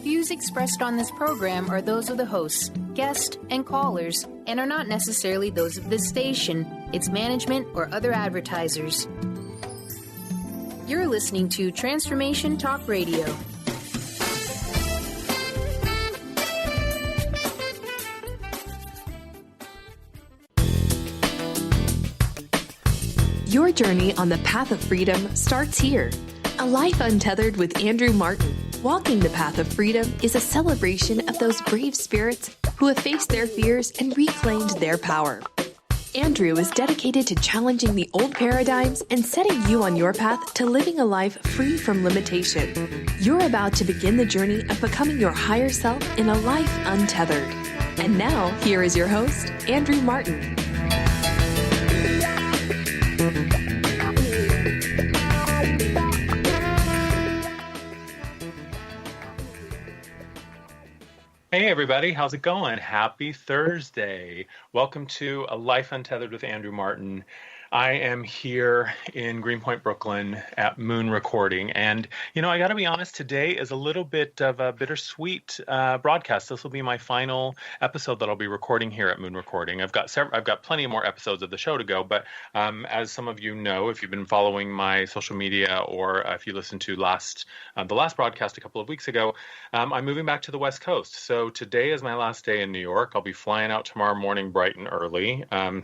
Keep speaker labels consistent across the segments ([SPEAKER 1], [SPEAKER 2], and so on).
[SPEAKER 1] views expressed on this program are those of the hosts, guests, and callers, and are not necessarily those of this station, its management, or other advertisers. You're listening to Transformation Talk Radio.
[SPEAKER 2] Your journey on the path of freedom starts here. A Life Untethered with Andrew Martin. Walking the path of freedom is a celebration of those brave spirits who have faced their fears and reclaimed their power. Andrew is dedicated to challenging the old paradigms and setting you on your path to living a life free from limitation. You're about to begin the journey of becoming your higher self in a life untethered. And now, here is your host, Andrew Martin.
[SPEAKER 3] Hey everybody, how's it going? Happy Thursday. Welcome to A Life Untethered with Andrew Martin. I am here in Greenpoint, Brooklyn at Moon Recording. And, you know, I got to be honest, today is a little bit of a bittersweet broadcast. This will be my final episode that I'll be recording here at Moon Recording. I've got plenty more episodes of the show to go. But as some of you know, if you've been following my social media or if you listened to the last broadcast a couple of weeks ago, I'm moving back to the West Coast. So today is my last day in New York. I'll be flying out tomorrow morning bright and early. I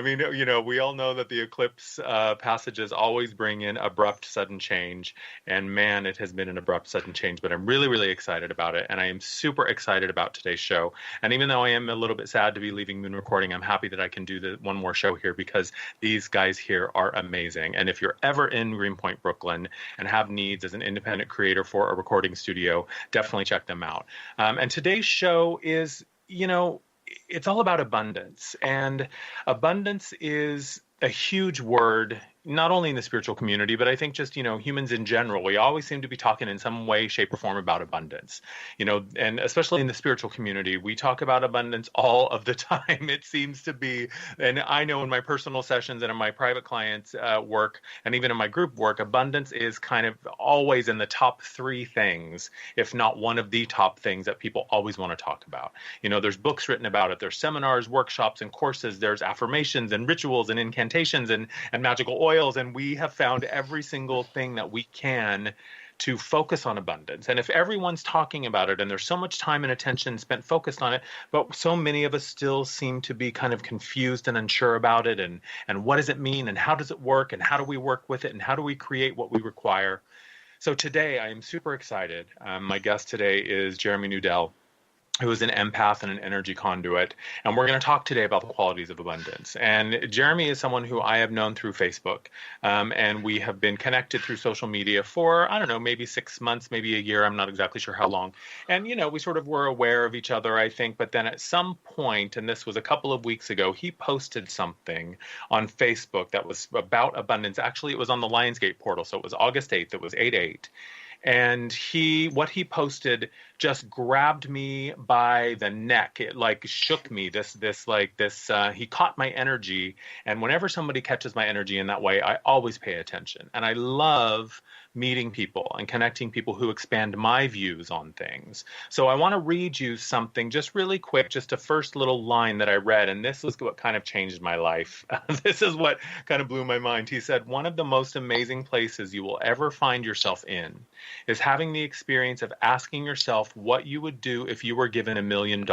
[SPEAKER 3] mean, you know, we all know that the eclipse passages always bring in abrupt, sudden change. And man, it has been an abrupt, sudden change. But I'm really, really excited about it. And I am super excited about today's show. And even though I am a little bit sad to be leaving Moon Recording, I'm happy that I can do one more show here because these guys here are amazing. And if you're ever in Greenpoint, Brooklyn, and have needs as an independent creator for a recording studio, definitely check them out. And today's show is, you know, it's all about abundance. And abundance is a huge word, not only in the spiritual community, but I think just, you know, humans in general. We always seem to be talking in some way, shape, or form about abundance, you know, and especially in the spiritual community, we talk about abundance all of the time. It seems to be, and I know in my personal sessions and in my private clients' work, and even in my group work, abundance is kind of always in the top three things, if not one of the top things that people always want to talk about. You know, there's books written about it. There's seminars, workshops, and courses. There's affirmations and rituals and incantations and magical oils. And we have found every single thing that we can to focus on abundance. And if everyone's talking about it and there's so much time and attention spent focused on it, but so many of us still seem to be kind of confused and unsure about it. And what does it mean? And how does it work? And how do we work with it? And how do we create what we require? So today I am super excited. My guest today is Jeremy Nudell, who is an empath and an energy conduit. And we're going to talk today about the qualities of abundance. And Jeremy is someone who I have known through Facebook. And we have been connected through social media for, I don't know, maybe 6 months, maybe a year. I'm not exactly sure how long. And, you know, we sort of were aware of each other, I think. But then at some point, and this was a couple of weeks ago, he posted something on Facebook that was about abundance. Actually, it was on the Lionsgate portal. So it was August 8th. It was 8/8. And what he posted just grabbed me by the neck. It like shook me. He caught my energy. And whenever somebody catches my energy in that way, I always pay attention. And I love meeting people and connecting people who expand my views on things. So I want to read you something just really quick, just a first little line that I read. And this was what kind of changed my life. This is what kind of blew my mind. He said, one of the most amazing places you will ever find yourself in is having the experience of asking yourself what you would do if you were given $1 million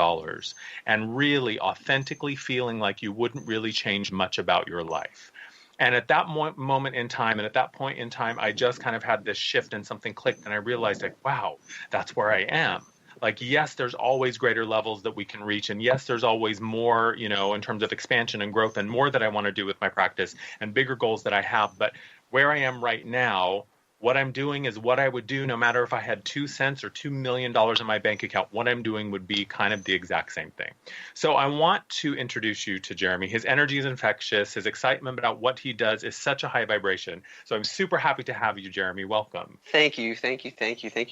[SPEAKER 3] and really authentically feeling like you wouldn't really change much about your life. And at that moment in time, and at that point in time, I just kind of had this shift and something clicked and I realized like, wow, that's where I am. Like, yes, there's always greater levels that we can reach. And yes, there's always more, you know, in terms of expansion and growth and more that I want to do with my practice and bigger goals that I have. But where I am right now, what I'm doing is what I would do no matter if I had 2 cents or $2 million in my bank account. What I'm doing would be kind of the exact same thing. So I want to introduce you to Jeremy. His energy is infectious. His excitement about what he does is such a high vibration. So I'm super happy to have you, Jeremy. Welcome.
[SPEAKER 4] Thank you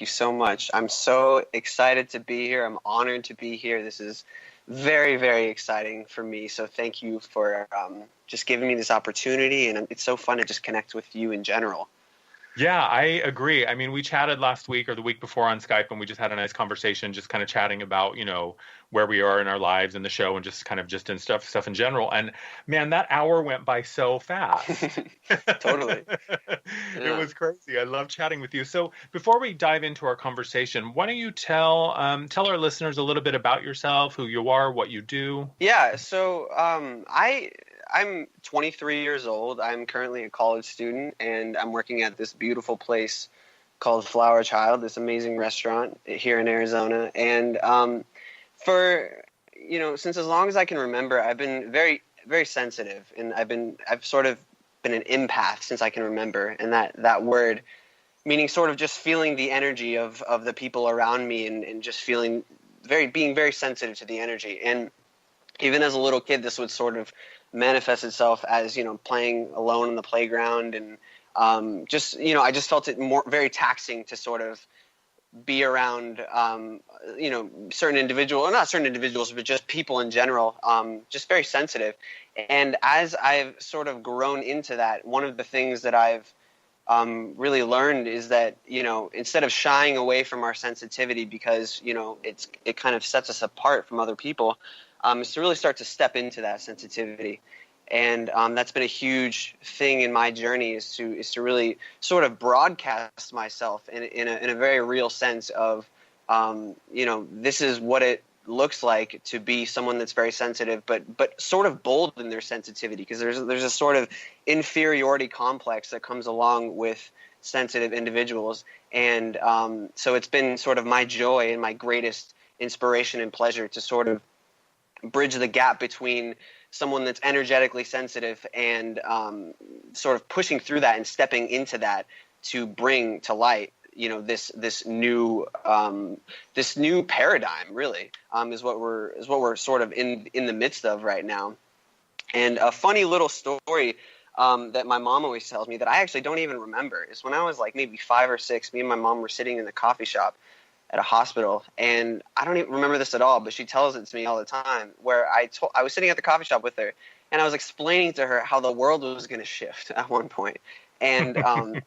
[SPEAKER 4] so much. I'm so excited to be here. I'm honored to be here. This is very, very exciting for me. So thank you for just giving me this opportunity. And it's so fun to just connect with you in general.
[SPEAKER 3] Yeah, I agree. I mean, we chatted last week or the week before on Skype, and we just had a nice conversation, just kind of chatting about, where we are in our lives and the show and just kind of just in stuff in general. And man, that hour went by so fast.
[SPEAKER 4] Totally.
[SPEAKER 3] It
[SPEAKER 4] Yeah.
[SPEAKER 3] was crazy. I love chatting with you. So before we dive into our conversation, why don't you tell our listeners a little bit about yourself, who you are, what you do?
[SPEAKER 4] Yeah. So I'm 23 years old. I'm currently a college student, and I'm working at this beautiful place called Flower Child, this amazing restaurant here in Arizona. And since as long as I can remember, I've been very, very sensitive, and I've sort of been an empath since I can remember. And that word meaning sort of just feeling the energy of the people around me, and just being very sensitive to the energy. And even as a little kid, this would sort of manifest itself as, playing alone on the playground. And I just felt it very taxing to sort of be around, certain individuals, or not certain individuals, but just people in general, just very sensitive. And as I've sort of grown into that, one of the things that I've really learned is that, instead of shying away from our sensitivity because, it kind of sets us apart from other people, is to really start to step into that sensitivity. And that's been a huge thing in my journey, is to really sort of broadcast myself in a very real sense of, this is what it looks like to be someone that's very sensitive, but sort of bold in their sensitivity, because there's a sort of inferiority complex that comes along with sensitive individuals. And so it's been sort of my joy and my greatest inspiration and pleasure to sort of bridge the gap between someone that's energetically sensitive and sort of pushing through that and stepping into that to bring to light, this new paradigm, really, is what we're sort of in the midst of right now. And a funny little story that my mom always tells me that I actually don't even remember is when I was like maybe 5 or 6, me and my mom were sitting in the coffee shop at a hospital, and I don't even remember this at all, but she tells it to me all the time, where I was sitting at the coffee shop with her, and I was explaining to her how the world was going to shift at one point. And I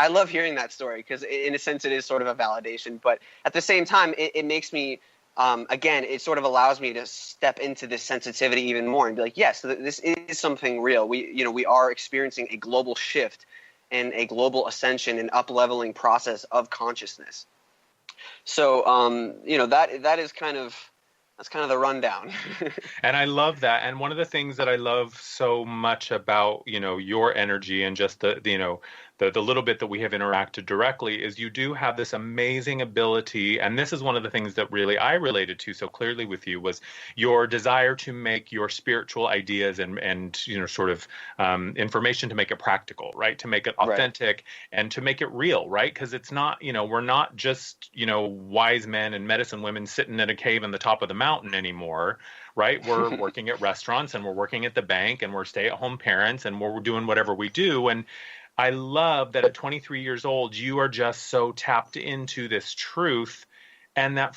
[SPEAKER 4] love hearing that story, because in a sense it is sort of a validation, but at the same time it makes me, again, it sort of allows me to step into this sensitivity even more and be like, yes, this is something real. We are experiencing a global shift and a global ascension and up-leveling process of consciousness. So, that's kind of the rundown.
[SPEAKER 3] And I love that. And one of the things that I love so much about, your energy and just the little bit that we have interacted directly is you do have this amazing ability. And this is one of the things that really I related to so clearly with you, was your desire to make your spiritual ideas and sort of information, to make it practical, right? To make it authentic, right, and to make it real, right? Because it's not, we're not just, wise men and medicine women sitting in a cave on the top of the mountain anymore, right? We're working at restaurants, and we're working at the bank, and we're stay-at-home parents, and we're doing whatever we do. And I love that at 23 years old, you are just so tapped into this truth, and that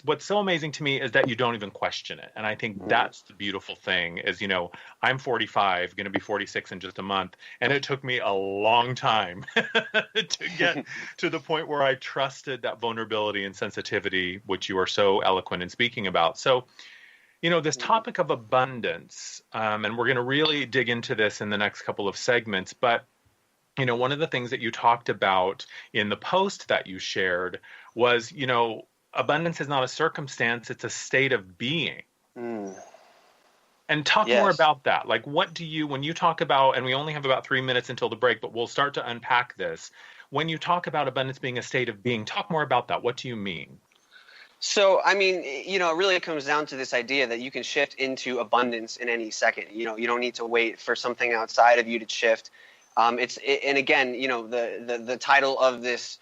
[SPEAKER 3] what's so amazing to me is that you don't even question it. And I think that's the beautiful thing is, I'm 45, going to be 46 in just a month. And it took me a long time to get to the point where I trusted that vulnerability and sensitivity, which you are so eloquent in speaking about. So, this topic of abundance, and we're going to really dig into this in the next couple of segments, but one of the things that you talked about in the post that you shared was, abundance is not a circumstance, it's a state of being. And talk more about that. Like, what do you, when you talk about, and we only have about 3 minutes until the break, but we'll start to unpack this. When you talk about abundance being a state of being, talk more about that. What do you mean?
[SPEAKER 4] So, I mean, it really comes down to this idea that you can shift into abundance in any second. You don't need to wait for something outside of you to shift. And again, the title of this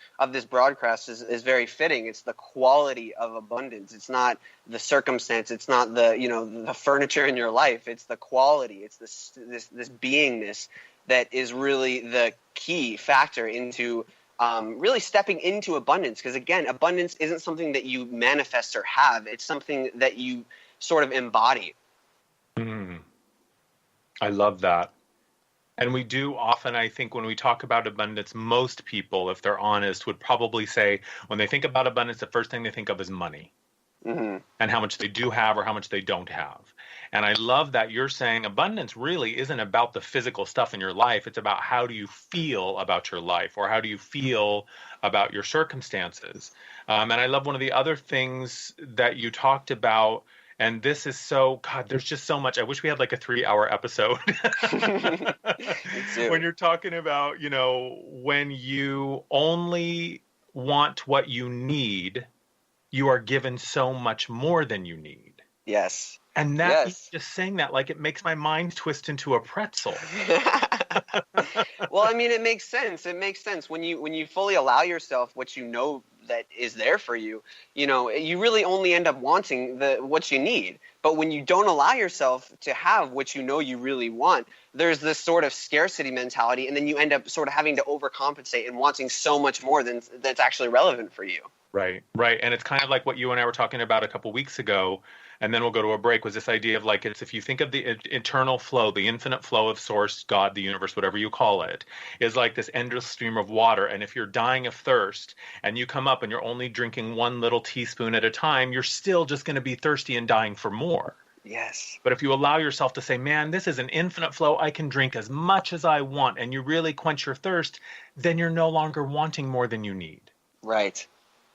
[SPEAKER 4] broadcast is very fitting. It's the quality of abundance. It's not the circumstance. It's not the furniture in your life. It's the quality. It's this beingness that is really the key factor into really stepping into abundance. Because again, abundance isn't something that you manifest or have. It's something that you sort of embody.
[SPEAKER 3] I love that. And we do often, I think, when we talk about abundance, most people, if they're honest, would probably say when they think about abundance, the first thing they think of is money. Mm-hmm. And how much they do have or how much they don't have. And I love that you're saying abundance really isn't about the physical stuff in your life. It's about how do you feel about your life, or how do you feel about your circumstances. And I love one of the other things that you talked about, and this is so, God, there's just so much. I wish we had like a 3-hour episode. When you're talking about, you know, when you only want what you need, you are given so much more than you need.
[SPEAKER 4] Yes.
[SPEAKER 3] And that, just saying that, like, it makes my mind twist into a pretzel.
[SPEAKER 4] Well, I mean, it makes sense. It makes sense when you fully allow yourself what you know that is there for you. You know, you really only end up wanting what you need. But when you don't allow yourself to have what you know you really want, there's this sort of scarcity mentality, and then you end up sort of having to overcompensate and wanting so much more than that's actually relevant for you.
[SPEAKER 3] Right, right. And it's kind of like what you and I were talking about a couple weeks ago, and then we'll go to a break, was this idea of like, it's if you think of the eternal flow, the infinite flow of source, God, the universe, whatever you call it, is like this endless stream of water. And if you're dying of thirst and you come up and you're only drinking one little teaspoon at a time, you're still just going to be thirsty and dying for more.
[SPEAKER 4] Yes.
[SPEAKER 3] But if you allow yourself to say, man, this is an infinite flow, I can drink as much as I want, and you really quench your thirst, then you're no longer wanting more than you need.
[SPEAKER 4] Right.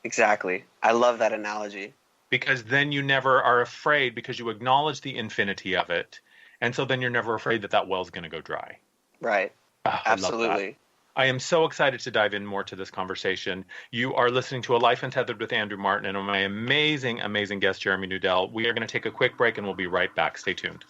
[SPEAKER 4] Exactly. I love that analogy.
[SPEAKER 3] Because then you never are afraid, because you acknowledge the infinity of it. And so then you're never afraid that well's going to go dry.
[SPEAKER 4] Right. Absolutely.
[SPEAKER 3] I am so excited to dive in more to this conversation. You are listening to A Life Untethered with Andrew Martin and my amazing, amazing guest, Jeremy Nudell. We are going to take a quick break and we'll be right back. Stay tuned.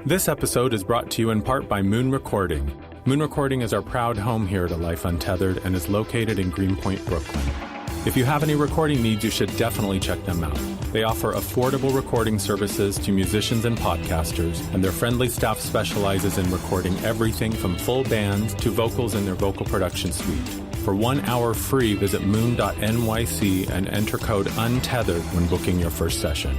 [SPEAKER 3] This episode is brought to you in part by Moon Recording. Moon Recording is our proud home here at A Life Untethered and is located in Greenpoint, Brooklyn. If you have any recording needs, you should definitely check them out. They offer affordable recording services to musicians and podcasters, and their friendly staff specializes in recording everything from full bands to vocals in their vocal production suite. For 1 hour free, visit moon.nyc and enter code UNTETHERED when booking your first session.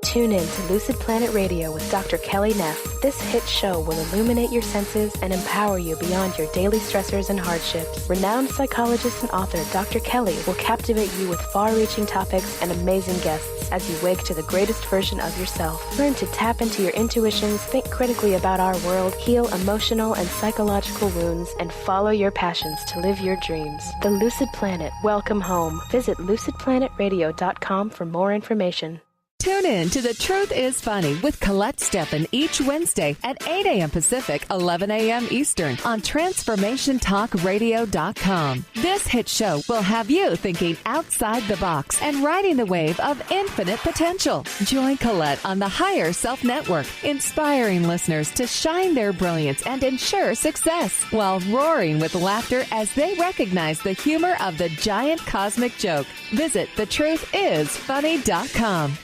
[SPEAKER 5] Tune in to Lucid Planet Radio with Dr. Kelly Neff. This hit show will illuminate your senses and empower you beyond your daily stressors and hardships. Renowned psychologist and author Dr. Kelly will captivate you with far-reaching topics and amazing guests as you wake to the greatest version of yourself. Learn to tap into your intuitions, think critically about our world, heal emotional and psychological wounds, and follow your passions to live your dreams. The Lucid Planet. Welcome home. Visit lucidplanetradio.com for more information.
[SPEAKER 6] Tune in to The Truth is Funny with Colette Steffen each Wednesday at 8 a.m. Pacific, 11 a.m. Eastern on TransformationTalkRadio.com. This hit show will have you thinking outside the box and riding the wave of infinite potential. Join Colette on the Higher Self Network, inspiring listeners to shine their brilliance and ensure success while roaring with laughter as they recognize the humor of the giant cosmic joke. Visit TheTruthIsFunny.com.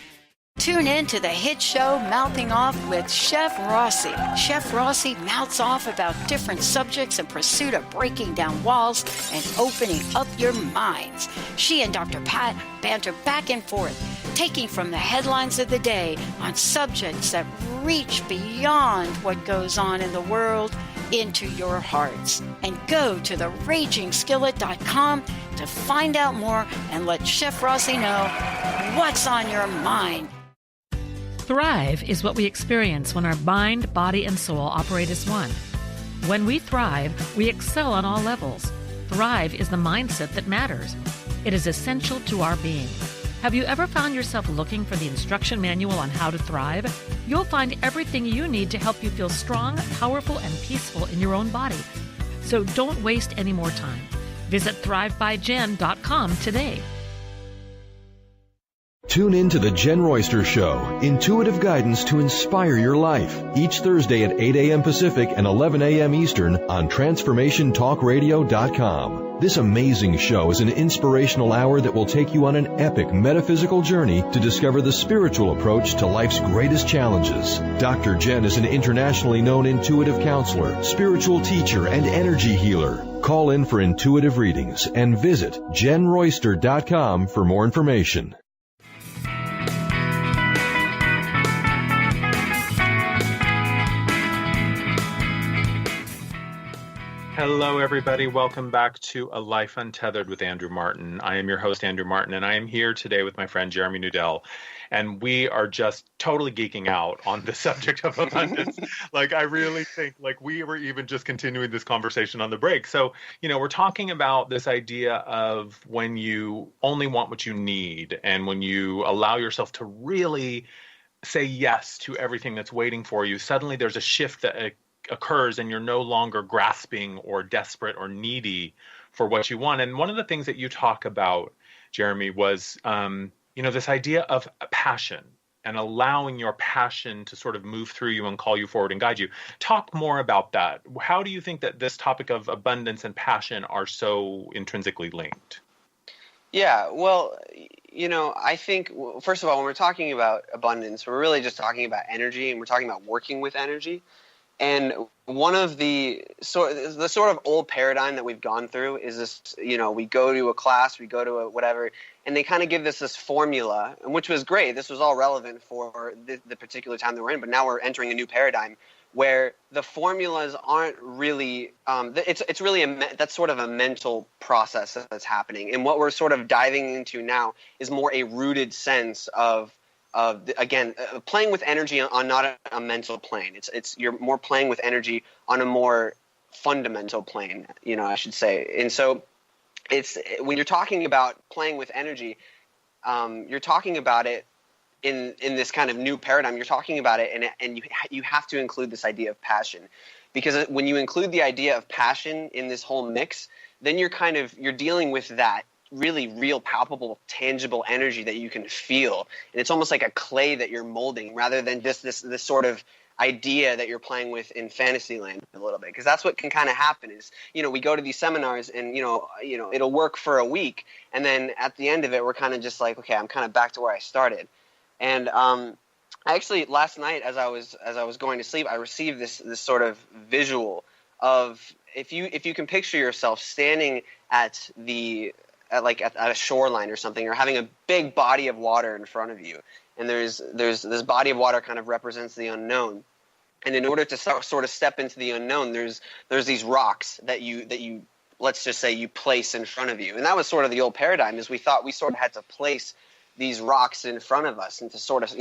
[SPEAKER 7] Tune in to the hit show Mouthing Off with Chef Rossi. Chef Rossi mouths off about different subjects in pursuit of breaking down walls and opening up your minds. She and Dr. Pat banter back and forth, taking from the headlines of the day on subjects that reach beyond what goes on in the world into your hearts. And go to theragingskillet.com to find out more and let Chef Rossi know what's on your mind.
[SPEAKER 8] Thrive is what we experience when our mind, body, and soul operate as one. When we thrive, we excel on all levels. Thrive is the mindset that matters. It is essential to our being. Have you ever found yourself looking for the instruction manual on how to thrive? You'll find everything you need to help you feel strong, powerful, and peaceful in your own body. So don't waste any more time. Visit thrivebyjen.com today.
[SPEAKER 9] Tune in to The Jen Royster Show, intuitive guidance to inspire your life, each Thursday at 8 a.m. Pacific and 11 a.m. Eastern on TransformationTalkRadio.com. This amazing show is an inspirational hour that will take you on an epic metaphysical journey to discover the spiritual approach to life's greatest challenges. Dr. Jen is an internationally known intuitive counselor, spiritual teacher, and energy healer. Call in for intuitive readings and visit jenroyster.com for more information.
[SPEAKER 3] Hello, everybody. Welcome back to A Life Untethered with Andrew Martin. I am your host, Andrew Martin, and I am here today with my friend Jeremy Nudell. And we are just totally geeking out on the subject of abundance. Like, I really think, like, we were even just continuing this conversation on the break. So, we're talking about this idea of when you only want what you need and when you allow yourself to really say yes to everything that's waiting for you, suddenly there's a shift that occurs and you're no longer grasping or desperate or needy for what you want. And one of the things that you talk about, Jeremy, was, this idea of passion and allowing your passion to sort of move through you and call you forward and guide you. Talk more about that. How do you think that this topic of abundance and passion are so intrinsically linked?
[SPEAKER 4] Yeah, well, I think, first of all, when we're talking about abundance, we're really just talking about energy, and we're talking about working with energy. And one of the sort of old paradigm that we've gone through is this, we go to a class, we go to a whatever, and they kind of give this formula, which was great. This was all relevant for the particular time that we're in, but now we're entering a new paradigm where the formulas aren't really, it's really, that's sort of a mental process that's happening. And what we're sort of diving into now is more a rooted sense of playing with energy on not a mental plane. It's you're more playing with energy on a more fundamental plane, I should say. And so it's when you're talking about playing with energy, you're talking about it in this kind of new paradigm. You're talking about it, and you have to include this idea of passion, because when you include the idea of passion in this whole mix, then you're dealing with that really real, palpable, tangible energy that you can feel. And it's almost like a clay that you're molding rather than just this sort of idea that you're playing with in Fantasyland a little bit. Because that's what can kind of happen is, we go to these seminars and, it'll work for a week. And then at the end of it, we're kind of just like, okay, I'm kind of back to where I started. And I actually last night as I was going to sleep, I received this sort of visual of if you can picture yourself standing at a shoreline or something, or having a big body of water in front of you, and there's this body of water kind of represents the unknown, and in order to sort of step into the unknown, there's these rocks that you let's just say you place in front of you. And that was sort of the old paradigm, is we thought we sort of had to place these rocks in front of us and to sort of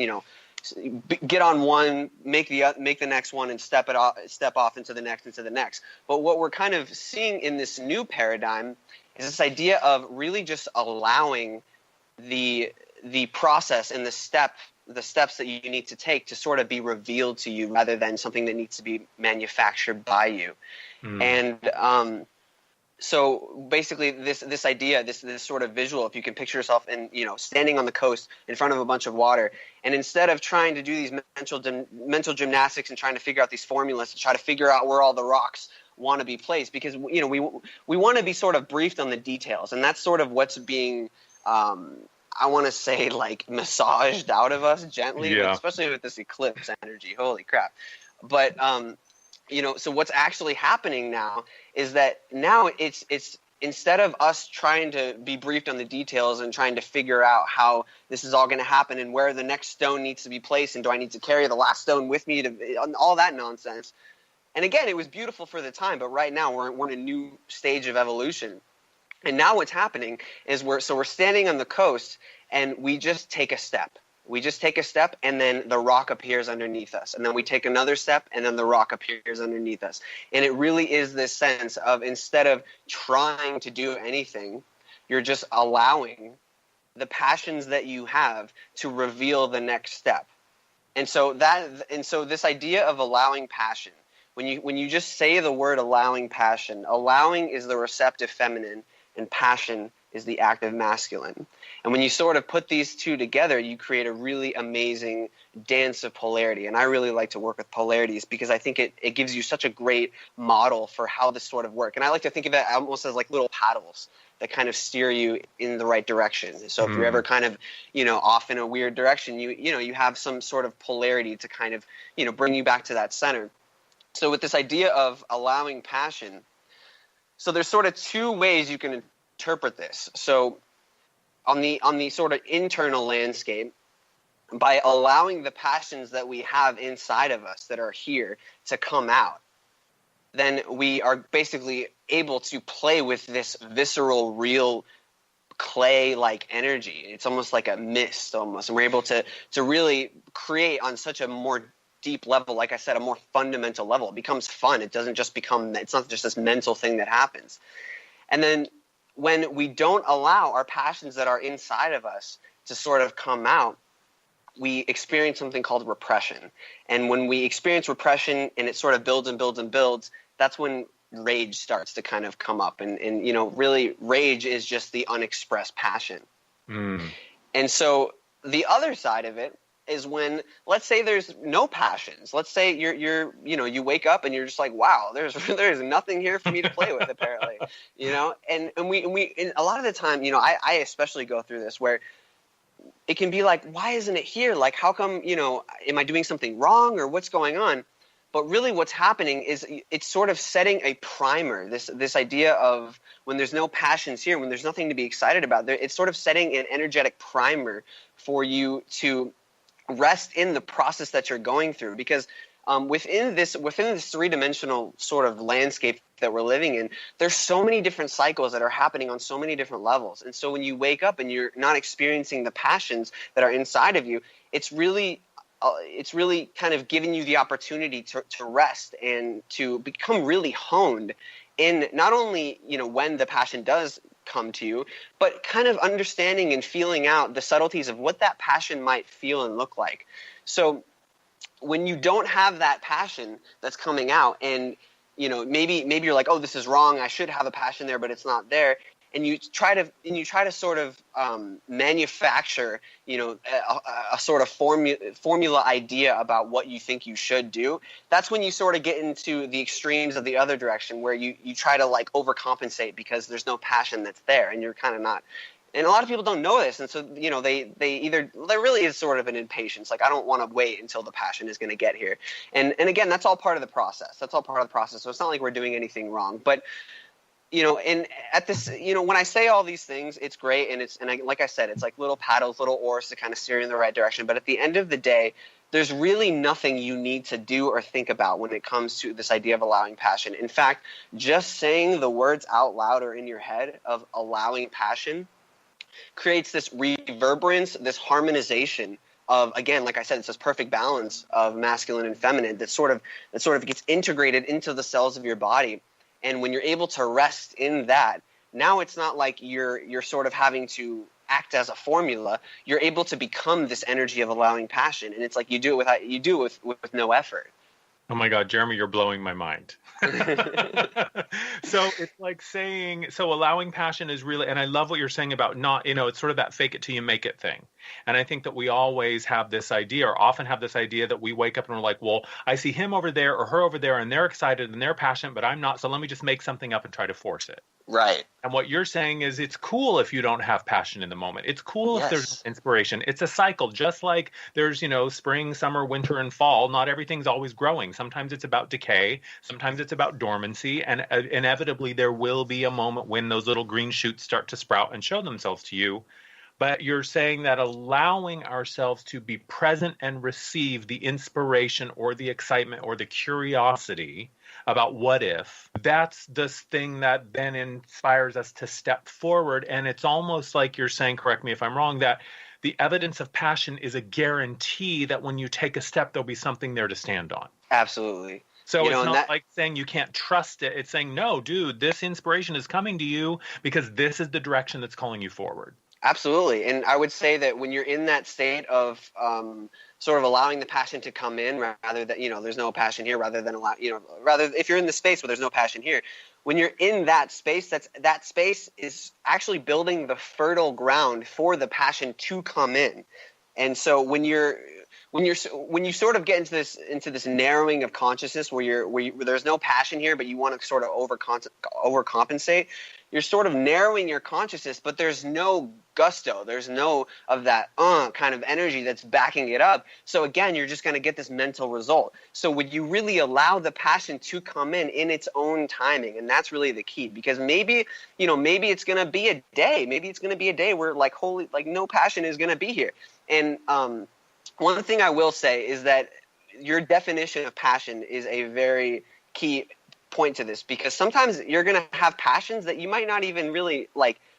[SPEAKER 4] get on one, make the next one, and step off into the next. But what we're kind of seeing in this new paradigm is this idea of really just allowing the process and the steps that you need to take to sort of be revealed to you, rather than something that needs to be manufactured by you. And so basically this idea, this sort of visual, if you can picture yourself standing on the coast in front of a bunch of water, and instead of trying to do these mental gymnastics and trying to figure out these formulas to try to figure out where all the rocks want to be placed, because we want to be sort of briefed on the details, and that's sort of what's being I want to say like massaged out of us gently, especially with this eclipse energy. Holy crap. But so what's actually happening now is that now it's instead of us trying to be briefed on the details and trying to figure out how this is all going to happen and where the next stone needs to be placed, and do I need to carry the last stone with me, to all that nonsense. And again, it was beautiful for the time, but right now we're in a new stage of evolution. And now what's happening is we're standing on the coast, and we just take a step. We just take a step, and then the rock appears underneath us. And then we take another step, and then the rock appears underneath us. And it really is this sense of, instead of trying to do anything, you're just allowing the passions that you have to reveal the next step. And so this idea of allowing passion, when you just say the word allowing passion, allowing is the receptive feminine, and passion is the active masculine. And when you sort of put these two together, you create a really amazing dance of polarity. And I really like to work with polarities because I think it gives you such a great model for how this sort of work. And I like to think of it almost as like little paddles that kind of steer you in the right direction. So if you're ever kind of, off in a weird direction, you have some sort of polarity to kind of, bring you back to that center. So with this idea of allowing passion, So there's sort of two ways you can interpret this. So on the sort of internal landscape, by allowing the passions that we have inside of us that are here to come out, then we are basically able to play with this visceral, real clay-like energy. It's almost like a mist almost. And we're able to really create on such a more deep level, like I said, a more fundamental level. It becomes fun. It doesn't just become, it's not just this mental thing that happens. And then when we don't allow our passions that are inside of us to sort of come out, we experience something called repression. And when we experience repression and it sort of builds and builds and builds, that's when rage starts to kind of come up. And really rage is just the unexpressed passion. And so the other side of it is when, let's say there's no passions. Let's say you wake up and you're just like, wow, there's nothing here for me to play with apparently, and we a lot of the time, I especially go through this where it can be like, why isn't it here? Like, how come, am I doing something wrong or what's going on? But really what's happening is it's sort of setting a primer, this idea of when there's no passions here, when there's nothing to be excited about, it's sort of setting an energetic primer for you to rest in the process that you're going through. Because within this three-dimensional sort of landscape that we're living in, there's so many different cycles that are happening on so many different levels. And so when you wake up and you're not experiencing the passions that are inside of you, it's really kind of giving you the opportunity to rest and to become really honed in not only, when the passion does come to you, but kind of understanding and feeling out the subtleties of what that passion might feel and look like. So when you don't have that passion that's coming out and, maybe you're like, oh, this is wrong, I should have a passion there, but it's not there. And you try to sort of manufacture, a sort of formula idea about what you think you should do. That's when you sort of get into the extremes of the other direction, where you try to like overcompensate because there's no passion that's there, and you're kind of not. And a lot of people don't know this, and so there really is sort of an impatience. Like, I don't want to wait until the passion is going to get here. And again, that's all part of the process. That's all part of the process. So it's not like we're doing anything wrong, but. And at this, when I say all these things, it's great. Like I said, it's like little paddles, little oars to kind of steer you in the right direction. But at the end of the day, there's really nothing you need to do or think about when it comes to this idea of allowing passion. In fact, just saying the words out loud or in your head of allowing passion creates this reverberance, this harmonization of, again, like I said, it's this perfect balance of masculine and feminine that sort of gets integrated into the cells of your body. And when you're able to rest in that, now it's not like you're sort of having to act as a formula. You're able to become this energy of allowing passion, and it's like you do it with no effort.
[SPEAKER 3] Oh my God, Jeremy, you're blowing my mind. So it's like allowing passion is really, and I love what you're saying about not, it's sort of that fake it till you make it thing. And I think that we always have this idea, or often have this idea, that we wake up and we're like, well, I see him over there or her over there and they're excited and they're passionate, but I'm not. So let me just make something up and try to force it.
[SPEAKER 4] Right.
[SPEAKER 3] And what you're saying is it's cool if you don't have passion in the moment. It's cool if there's inspiration. It's a cycle, just like there's, spring, summer, winter, and fall. Not everything's always growing. Sometimes it's about decay. Sometimes it's about dormancy. And inevitably there will be a moment when those little green shoots start to sprout and show themselves to you. But you're saying that allowing ourselves to be present and receive the inspiration or the excitement or the curiosity about what if, that's this thing that then inspires us to step forward. And it's almost like you're saying, correct me if I'm wrong, that the evidence of passion is a guarantee that when you take a step, there'll be something there to stand on.
[SPEAKER 4] Absolutely.
[SPEAKER 3] So it's not like saying you can't trust it. It's saying, no, dude, this inspiration is coming to you because this is the direction that's calling you forward.
[SPEAKER 4] Absolutely. And I would say that when you're in that state of sort of allowing the passion to come in, rather than, there's no passion here, rather than rather if you're in the space where there's no passion here, when you're in that space, that space is actually building the fertile ground for the passion to come in. And so when you sort of get into this narrowing of consciousness where there's no passion here, but you want to sort of overcompensate, you're sort of narrowing your consciousness, but there's no gusto. There's no of that kind of energy that's backing it up. So again, you're just going to get this mental result. So would you really allow the passion to come in its own timing? And that's really the key, because maybe it's going to be a day. Maybe it's going to be a day where no passion is going to be here. And one thing I will say is that your definition of passion is a very key point to this, because sometimes you're going to have passions that you might not even really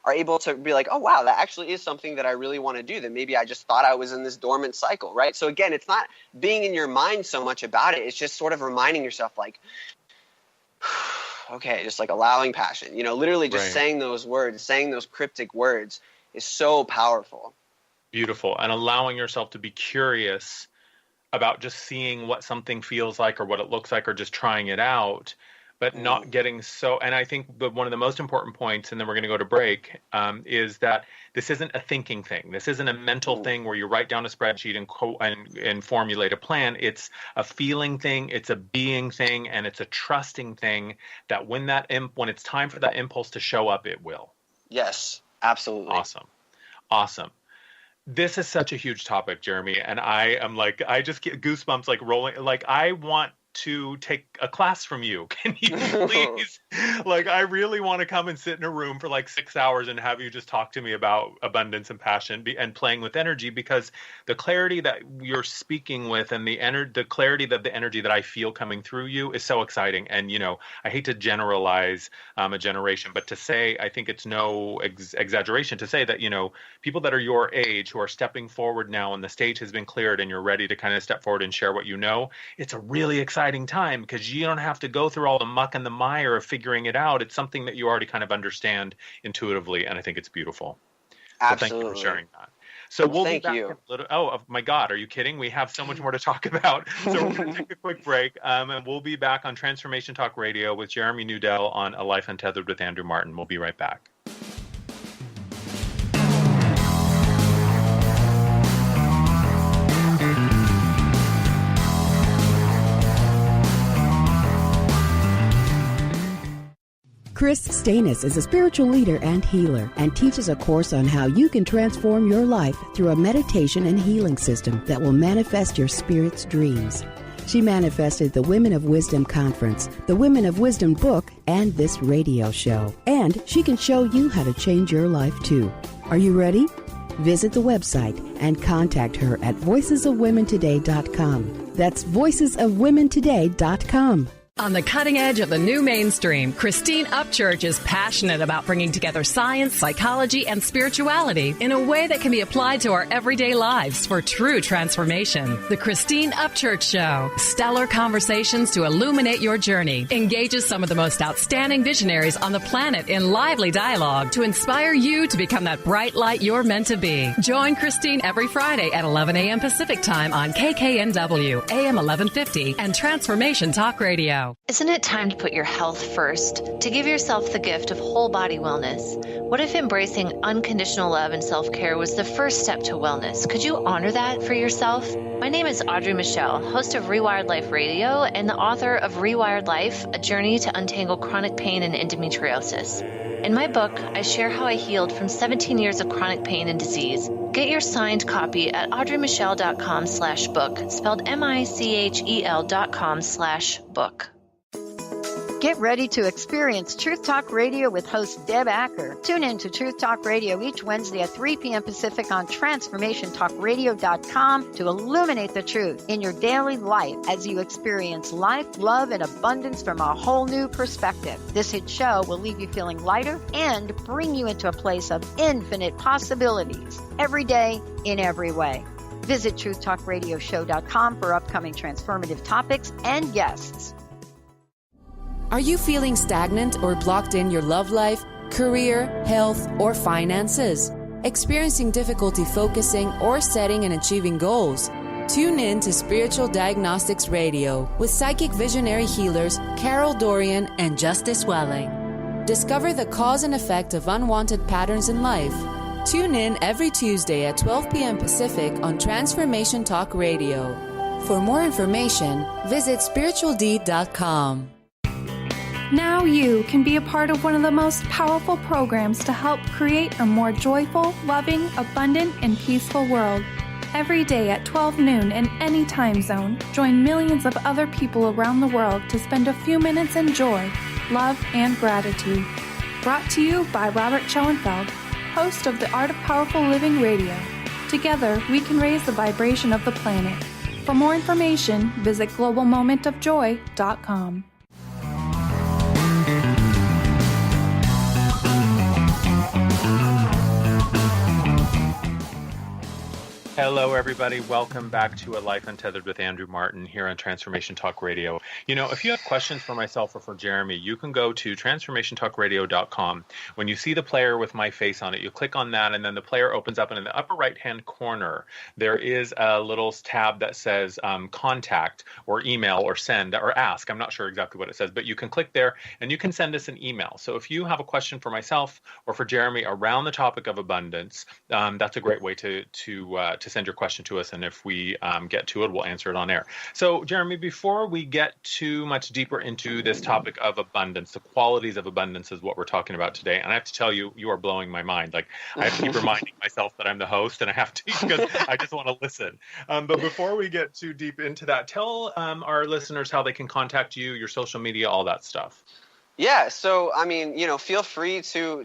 [SPEAKER 4] are able to be like, oh, wow, that actually is something that I really want to do, that maybe I just thought I was in this dormant cycle, right? So again, it's not being in your mind so much about it. It's just sort of reminding yourself okay, just allowing passion, literally just saying those words, saying those cryptic words is so powerful. Beautiful.
[SPEAKER 3] And allowing yourself to be curious about just seeing what something feels like or what it looks like, or just trying it out, but not getting so. And I think one of the most important points, and then we're going to go to break, is that this isn't a thinking thing. This isn't a mental thing where you write down a spreadsheet and formulate a plan. It's a feeling thing. It's a being thing, and it's a trusting thing that when it's time for that impulse to show up, it will.
[SPEAKER 4] Yes, absolutely.
[SPEAKER 3] Awesome. This is such a huge topic, Jeremy, and I just get goosebumps rolling. I want to take a class from you. Can you please? I really want to come and sit in a room for 6 hours and have you just talk to me about abundance and passion and playing with energy, because the clarity that you're speaking with and the clarity of the energy that I feel coming through you is so exciting. And, I hate to generalize a generation, but to say, I think it's no exaggeration to say that, people that are your age who are stepping forward now and the stage has been cleared and you're ready to kind of step forward and share what you know, it's a really exciting time, because you don't have to go through all the muck and the mire of figuring it out. It's something that you already kind of understand intuitively, and I think it's beautiful.
[SPEAKER 4] Absolutely.
[SPEAKER 3] So thank you for sharing that. So we'll be back oh my God, are you kidding? We have so much more to talk about. So we're going to take a quick break, and we'll be back on Transformation Talk Radio with Jeremy Nudell on A Life Untethered with Andrew Martin. We'll be right back.
[SPEAKER 10] Chris Stanis is a spiritual leader and healer and teaches a course on how you can transform your life through a meditation and healing system that will manifest your spirit's dreams. She manifested the Women of Wisdom Conference, the Women of Wisdom book, and this radio show. And she can show you how to change your life too. Are you ready? Visit the website and contact her at voicesofwomentoday.com. That's voicesofwomentoday.com.
[SPEAKER 11] On the cutting edge of the new mainstream, Christine Upchurch is passionate about bringing together science, psychology, and spirituality in a way that can be applied to our everyday lives for true transformation. The Christine Upchurch Show, stellar conversations to illuminate your journey, engages some of the most outstanding visionaries on the planet in lively dialogue to inspire you to become that bright light you're meant to be. Join Christine every Friday at 11 a.m. Pacific Time on KKNW, AM 1150, and Transformation Talk Radio.
[SPEAKER 12] Isn't it time to put your health first? To give yourself the gift of whole body wellness? What if embracing unconditional love and self-care was the first step to wellness? Could you honor that for yourself? My name is Audrey Michelle, host of Rewired Life Radio and the author of Rewired Life, A Journey to Untangle Chronic Pain and Endometriosis. In my book, I share how I healed from 17 years of chronic pain and disease. Get your signed copy at audreymichelle.com/book, spelled MICHEL.com/book.
[SPEAKER 13] Get ready to experience Truth Talk Radio with host Deb Acker. Tune in to Truth Talk Radio each Wednesday at 3 p.m. Pacific on TransformationTalkRadio.com to illuminate the truth in your daily life as you experience life, love, and abundance from a whole new perspective. This hit show will leave you feeling lighter and bring you into a place of infinite possibilities every day in every way. Visit TruthTalkRadioshow.com for upcoming transformative topics and guests.
[SPEAKER 14] Are you feeling stagnant or blocked in your love life, career, health, or finances? Experiencing difficulty focusing or setting and achieving goals? Tune in to Spiritual Diagnostics Radio with psychic visionary healers Carol Dorian and Justice Welling. Discover the cause and effect of unwanted patterns in life. Tune in every Tuesday at 12 p.m. Pacific on Transformation Talk Radio. For more information, visit spiritualdeed.com.
[SPEAKER 15] Now you can be a part of one of the most powerful programs to help create a more joyful, loving, abundant, and peaceful world. Every day at 12 noon in any time zone, join millions of other people around the world to spend a few minutes in joy, love, and gratitude. Brought to you by Robert Schoenfeld, host of the Art of Powerful Living Radio. Together, we can raise the vibration of the planet. For more information, visit globalmomentofjoy.com.
[SPEAKER 3] Hello, everybody. Welcome back to A Life Untethered with Andrew Martin here on Transformation Talk Radio. You know, if you have questions for myself or for Jeremy, you can go to transformationtalkradio.com. When you see the player with my face on it, you click on that, and then the player opens up, and in the upper right-hand corner, there is a little tab that says contact or email or send or ask. I'm not sure exactly what it says, but you can click there, and you can send us an email. So if you have a question for myself or for Jeremy around the topic of abundance, that's a great way to send your question to us, and if we get to it, we'll answer it on air. So, Jeremy, before we get too much deeper into this topic of abundance, the qualities of abundance is what we're talking about today, and I have to tell you, you are blowing my mind. Like, I have to keep reminding myself that I'm the host, and I have to because I just want to listen. But before we get too deep into that, tell our listeners how they can contact you, your social media, all that stuff.
[SPEAKER 4] Yeah, so I mean, feel free to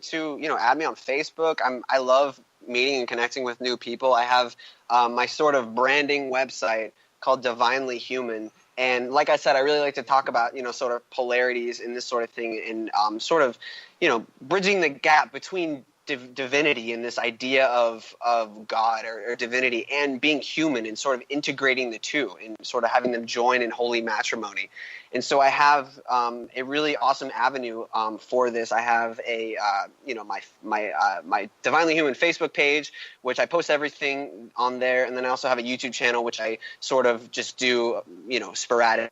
[SPEAKER 4] add me on Facebook. I love meeting and connecting with new people. I have my sort of branding website called Divinely Human, and like I said, I really like to talk about sort of polarities in this sort of thing, and sort of bridging the gap between divinity and this idea of God or divinity and being human, and sort of integrating the two and sort of having them join in holy matrimony. And so I have a really awesome avenue for this. I have a my Divinely Human Facebook page, which I post everything on there, and then I also have a YouTube channel, which I sort of just do sporadic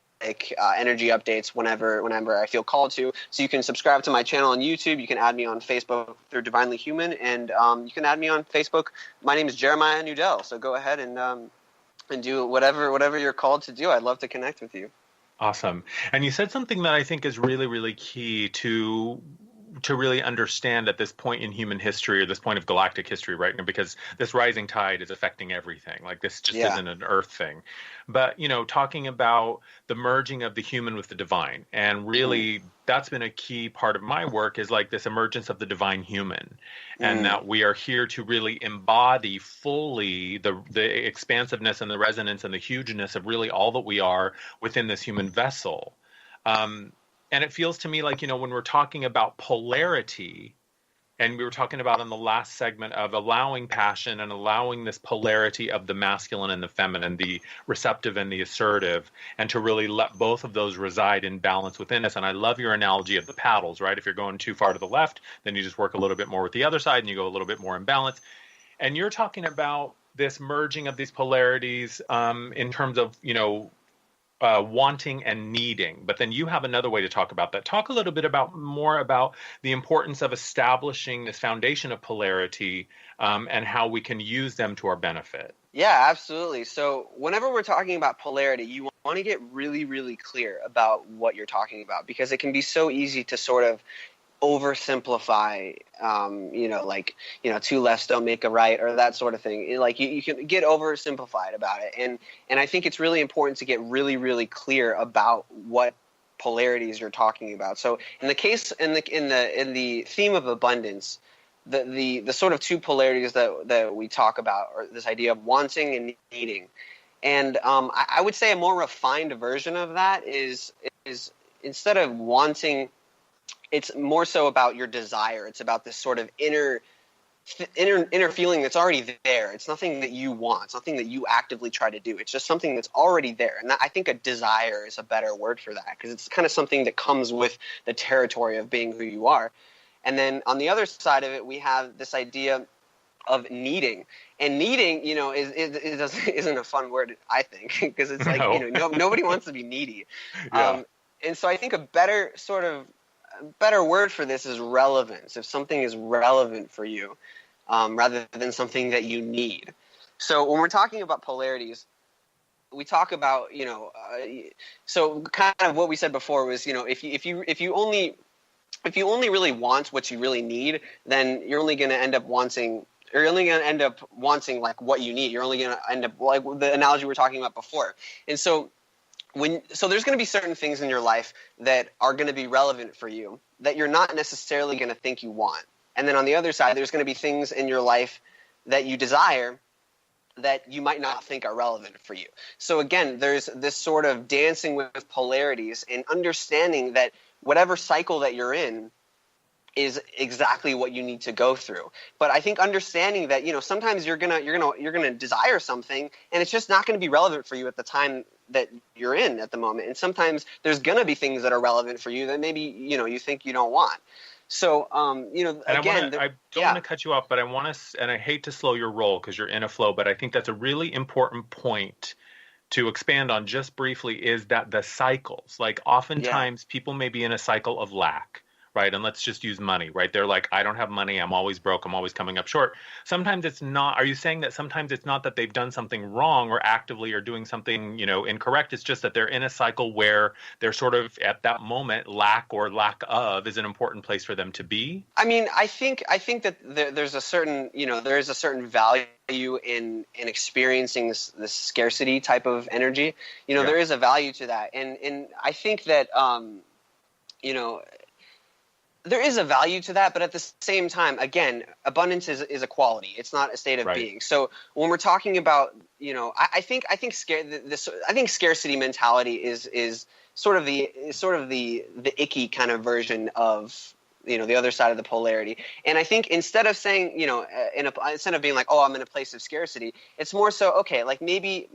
[SPEAKER 4] energy updates whenever I feel called to. So you can subscribe to my channel on YouTube. You can add me on Facebook through Divinely Human, and you can add me on Facebook. My name is Jeremiah Nudell. So go ahead and do whatever you're called to do. I'd love to connect with you.
[SPEAKER 3] Awesome. And you said something that I think is really, really key to really understand at this point in human history, or this point of galactic history right now, because this rising tide is affecting everything. Like, this just isn't an Earth thing. But, talking about the merging of the human with the divine, and really that's been a key part of my work, is like this emergence of the divine human, and that we are here to really embody fully the expansiveness and the resonance and the hugeness of really all that we are within this human vessel. And it feels to me like, when we're talking about polarity, and we were talking about in the last segment of allowing passion and allowing this polarity of the masculine and the feminine, the receptive and the assertive, and to really let both of those reside in balance within us. And I love your analogy of the paddles, right? If you're going too far to the left, then you just work a little bit more with the other side, and you go a little bit more in balance. And you're talking about this merging of these polarities in terms of, wanting and needing, but then you have another way to talk about that. Talk a little bit more about the importance of establishing this foundation of polarity and how we can use them to our benefit.
[SPEAKER 4] Yeah, absolutely. So whenever we're talking about polarity, you want to get really, really clear about what you're talking about, because it can be so easy to sort of oversimplify, two lefts don't make a right, or that sort of thing. You can get oversimplified about it, and I think it's really important to get really, really clear about what polarities you're talking about. So in the case in the theme of abundance, the sort of two polarities that we talk about are this idea of wanting and needing, and I would say a more refined version of that is instead of wanting, it's more so about your desire. It's about this sort of inner feeling that's already there. It's nothing that you want. It's nothing that you actively try to do. It's just something that's already there. And I think a desire is a better word for that, because it's kind of something that comes with the territory of being who you are. And then on the other side of it, we have this idea of needing. And needing, isn't a fun word, I think, because it's like, nobody wants to be needy. Yeah. And so I think a better word for this is relevance. If something is relevant for you, rather than something that you need. So when we're talking about polarities, about, so kind of what we said before was, if you only really want what you really need, then you're only going to end up wanting like what you need. You're only going to end up like the analogy we were talking about before. And so there's going to be certain things in your life that are going to be relevant for you that you're not necessarily going to think you want. And then on the other side, there's going to be things in your life that you desire that you might not think are relevant for you. So again, there's this sort of dancing with polarities and understanding that whatever cycle that you're in is exactly what you need to go through. But I think understanding that, sometimes you're gonna desire something and it's just not going to be relevant for you at the time that you're in at the moment. And sometimes there's going to be things that are relevant for you that maybe, you think you don't want. So, again,
[SPEAKER 3] I don't want to cut you off, but I want to, and I hate to slow your roll because you're in a flow, but I think that's a really important point to expand on just briefly, is that the cycles, like oftentimes people may be in a cycle of lack, right? And let's just use money, right? They're like, I don't have money. I'm always broke. I'm always coming up short. Sometimes it's not, are you saying that sometimes it's not that they've done something wrong or actively are doing something, incorrect? It's just that they're in a cycle where they're sort of at that moment, lack of is an important place for them to be? I
[SPEAKER 4] mean, I think that there's a certain, there is a certain value in experiencing this scarcity type of energy. There is a value to that. And I think that, there is a value to that, but at the same time, again, abundance is a quality. It's not a state of being. So when we're talking about, I think scarcity mentality is sort of the icky kind of version of, the other side of the polarity. And I think instead of saying, instead of being like, oh, I'm in a place of scarcity, it's more so, okay, like maybe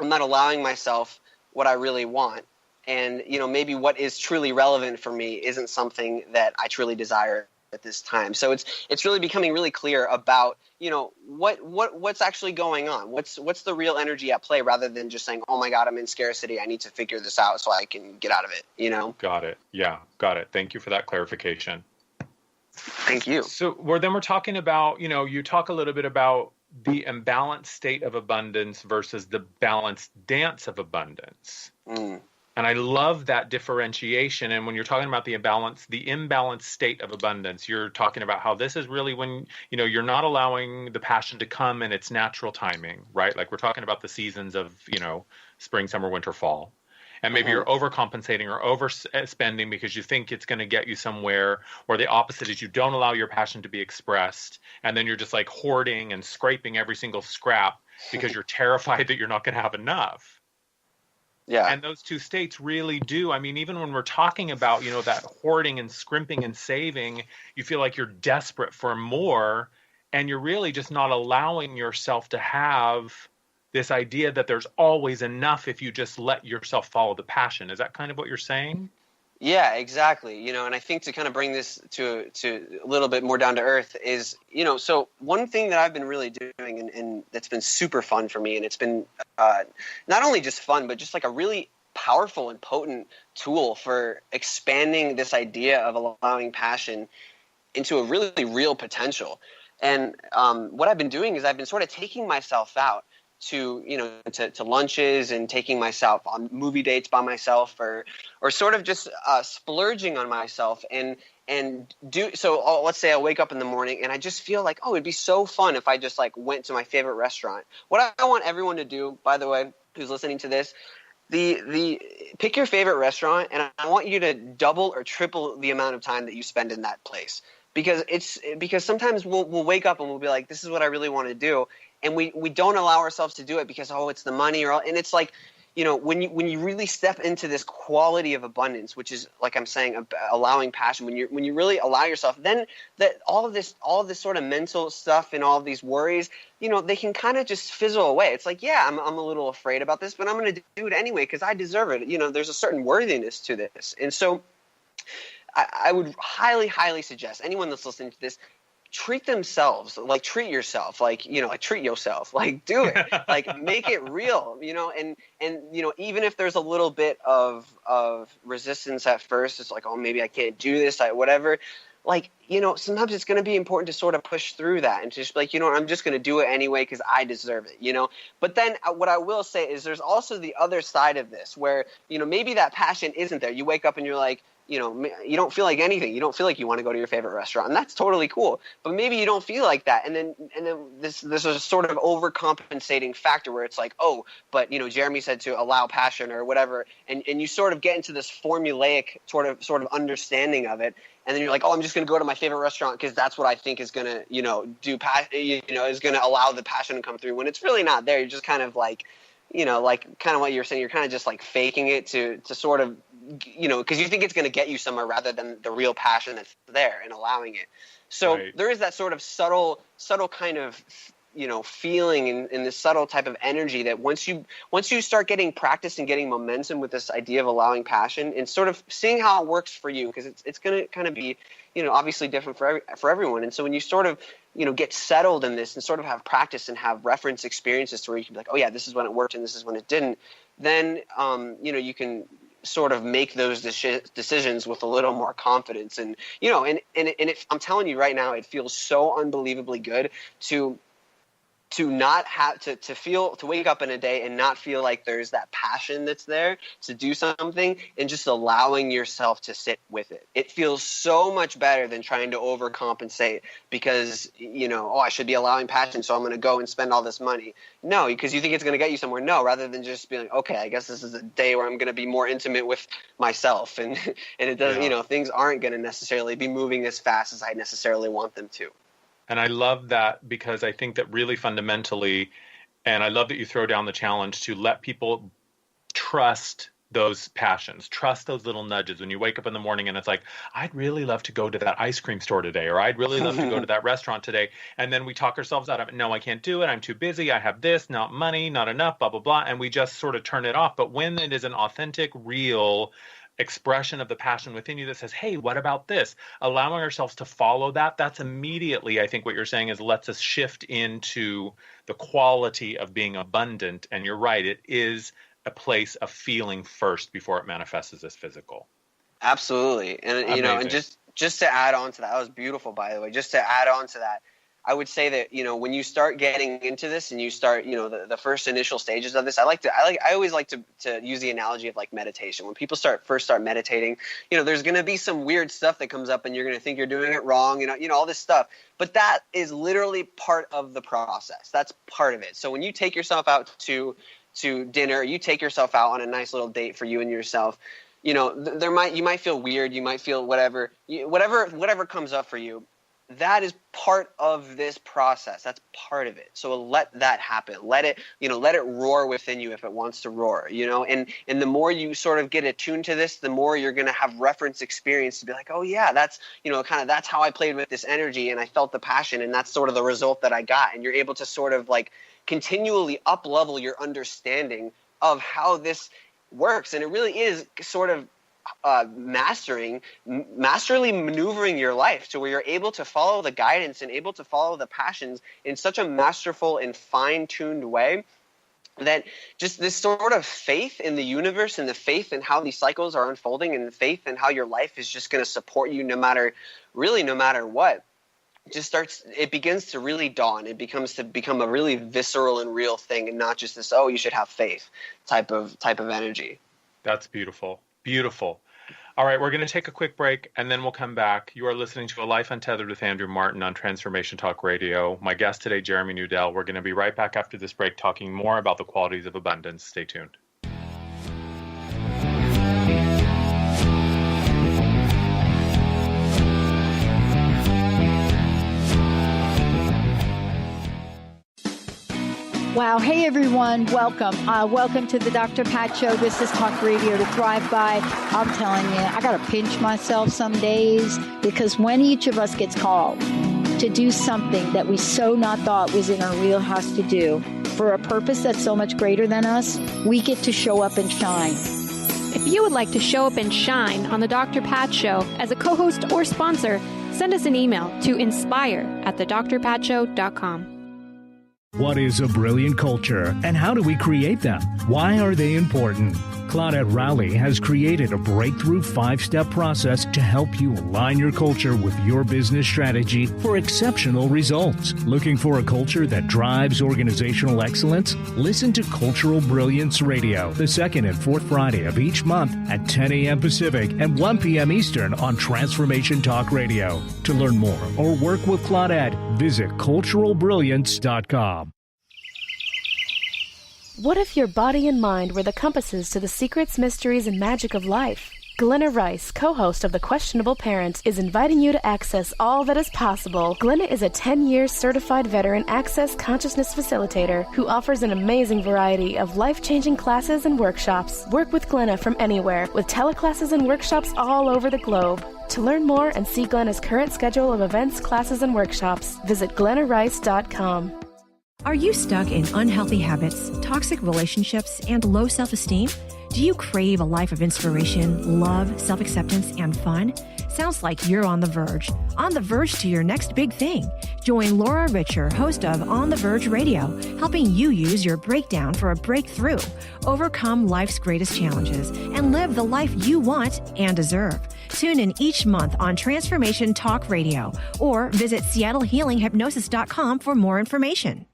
[SPEAKER 4] I'm not allowing myself what I really want. And, maybe what is truly relevant for me isn't something that I truly desire at this time. So it's really becoming really clear about, what's actually going on. What's the real energy at play, rather than just saying, oh my God, I'm in scarcity. I need to figure this out so I can get out of it,
[SPEAKER 3] Got it. Yeah. Got it. Thank you for that clarification.
[SPEAKER 4] Thank you.
[SPEAKER 3] So we're talking about, you talk a little bit about the imbalanced state of abundance versus the balanced dance of abundance. And I love that differentiation. And when you're talking about the imbalanced state of abundance, you're talking about how this is really when, you're not allowing the passion to come in its natural timing, right? Like we're talking about the seasons of, spring, summer, winter, fall. And maybe you're overcompensating or overspending because you think it's going to get you somewhere, or the opposite is you don't allow your passion to be expressed. And then you're just like hoarding and scraping every single scrap because you're terrified that you're not going to have enough.
[SPEAKER 4] Yeah.
[SPEAKER 3] And those two states really do. I mean, even when we're talking about, that hoarding and scrimping and saving, you feel like you're desperate for more, and you're really just not allowing yourself to have this idea that there's always enough if you just let yourself follow the passion. Is that kind of what you're saying?
[SPEAKER 4] Yeah, exactly. And I think to kind of bring this to a little bit more down to earth is, so one thing that I've been really doing and that's been super fun for me, and it's been not only just fun, but just like a really powerful and potent tool for expanding this idea of allowing passion into a really real potential. And what I've been doing is I've been sort of taking myself out to lunches and taking myself on movie dates by myself, or sort of just splurging on myself and do so. Let's say I wake up in the morning and I just feel like, oh, it'd be so fun if I just like went to my favorite restaurant. What I want everyone to do, by the way, who's listening to this, the pick your favorite restaurant, and I want you to double or triple the amount of time that you spend in that place. Because sometimes we'll wake up and we'll be like, this is what I really want to do. And we don't allow ourselves to do it because, it's the money, and it's like, when you really step into this quality of abundance, which is, like I'm saying, allowing passion, when you really allow yourself, then that all of this sort of mental stuff and all of these worries, they can kind of just fizzle away. It's like, yeah, I'm a little afraid about this, but I'm going to do it anyway because I deserve it. There's a certain worthiness to this. And so I would highly, highly suggest anyone that's listening to this, treat themselves, like treat yourself, like treat yourself, like do it, like make it real, and even if there's a little bit of resistance at first, it's like, oh, maybe I can't do this, whatever. like, sometimes it's going to be important to sort of push through that and just be like, I'm just going to do it anyway because I deserve it, But then what I will say is there's also the other side of this where, maybe that passion isn't there. You wake up and you're like, you don't feel like anything. You don't feel like you want to go to your favorite restaurant, and that's totally cool. But maybe you don't feel like that, and then this is a sort of overcompensating factor where it's like, oh, but Jeremy said to allow passion or whatever, and you sort of get into this formulaic sort of understanding of it, and then you're like, oh, I'm just going to go to my favorite restaurant because that's what I think is going to is going to allow the passion to come through. When it's really not there, you're just kind of like, like kind of what you're saying, you're kind of just like faking it to sort of, because you think it's going to get you somewhere rather than the real passion that's there and allowing it. So There is that sort of subtle kind of, feeling in this subtle type of energy that once you start getting practice and getting momentum with this idea of allowing passion and sort of seeing how it works for you, because it's going to kind of be, obviously different for everyone. And so when you sort of, get settled in this and sort of have practice and have reference experiences to where you can be like, oh yeah, this is when it worked and this is when it didn't, then, you can sort of make those decisions with a little more confidence. And, I'm telling you right now, it feels so unbelievably good to not have to wake up in a day and not feel like there's that passion that's there to do something and just allowing yourself to sit with it. It feels so much better than trying to overcompensate because, I should be allowing passion, so I'm going to go and spend all this money. No, because you think it's going to get you somewhere. No, rather than just being like, okay, I guess this is a day where I'm going to be more intimate with myself. And it doesn't, things aren't going to necessarily be moving as fast as I necessarily want them to.
[SPEAKER 3] And I love that because I think that really fundamentally, and I love that you throw down the challenge to let people trust those passions, trust those little nudges. When you wake up in the morning and it's like, I'd really love to go to that ice cream store today, or I'd really love to go to that restaurant today. And then we talk ourselves out of it. No, I can't do it. I'm too busy. I have this, not money, not enough, blah, blah, blah. And we just sort of turn it off. But when it is an authentic, real expression of the passion within you that says, hey, what about this? Allowing ourselves to follow that, that's immediately, I think what you're saying is lets us shift into the quality of being abundant. And you're right, it is a place of feeling first before it manifests as physical.
[SPEAKER 4] Absolutely. And, and just to add on to that was beautiful, by the way, just to add on to that, I would say that, when you start getting into this and you start, the first initial stages of this, I always like to use the analogy of like meditation. When people first start meditating, there's going to be some weird stuff that comes up and you're going to think you're doing it wrong, all this stuff. But that is literally part of the process. That's part of it. So when you take yourself out to dinner, you take yourself out on a nice little date for you and yourself, you might feel weird, you might feel whatever comes up for you. That is part of this process. That's part of it. So let that happen. Let it roar within you if it wants to roar, and the more you sort of get attuned to this, the more you're going to have reference experience to be like, oh yeah, that's, that's how I played with this energy and I felt the passion and that's sort of the result that I got. And you're able to sort of like continually up level your understanding of how this works. And it really is sort of masterly maneuvering your life to where you're able to follow the guidance and able to follow the passions in such a masterful and fine-tuned way that just this sort of faith in the universe and the faith in how these cycles are unfolding and the faith in how your life is just going to support you no matter what, it begins to really dawn. It become a really visceral and real thing and not just this, oh, you should have faith type of energy.
[SPEAKER 3] That's beautiful. Beautiful. All right, we're going to take a quick break, and then we'll come back. You are listening to A Life Untethered with Andrew Martin on Transformation Talk Radio. My guest today, Jeremy Nudell. We're going to be right back after this break talking more about the qualities of abundance. Stay tuned.
[SPEAKER 13] Wow. Hey, everyone. Welcome. Welcome to the Dr. Pat Show. This is Talk Radio to Thrive By. I'm telling you, I got to pinch myself some days because when each of us gets called to do something that we so not thought was in our wheelhouse to do for a purpose that's so much greater than us, we get to show up and shine.
[SPEAKER 16] If you would like to show up and shine on the Dr. Pat Show as a co-host or sponsor, send us an email to inspire@thedrpatshow.com.
[SPEAKER 17] What is a brilliant culture and how do we create them? Why are they important? Claudette Rowley has created a breakthrough 5-step process to help you align your culture with your business strategy for exceptional results. Looking for a culture that drives organizational excellence? Listen to Cultural Brilliance Radio, the second and fourth Friday of each month at 10 a.m. Pacific and 1 p.m. Eastern on Transformation Talk Radio. To learn more or work with Claudette, visit culturalbrilliance.com.
[SPEAKER 5] What if your body and mind were the compasses to the secrets, mysteries, and magic of life? Glenna Rice, co-host of The Questionable Parent, is inviting you to access all that is possible. Glenna is a 10-year certified veteran access consciousness facilitator who offers an amazing variety of life-changing classes and workshops. Work with Glenna from anywhere with teleclasses and workshops all over the globe. To learn more and see Glenna's current schedule of events, classes, and workshops, visit glennarice.com.
[SPEAKER 18] Are you stuck in unhealthy habits, toxic relationships, and low self-esteem? Do you crave a life of inspiration, love, self-acceptance, and fun? Sounds like you're on the verge to your next big thing. Join Laura Richer, host of On the Verge Radio, helping you use your breakdown for a breakthrough, overcome life's greatest challenges, and live the life you want and deserve. Tune in each month on Transformation Talk Radio or visit SeattleHealingHypnosis.com for more information.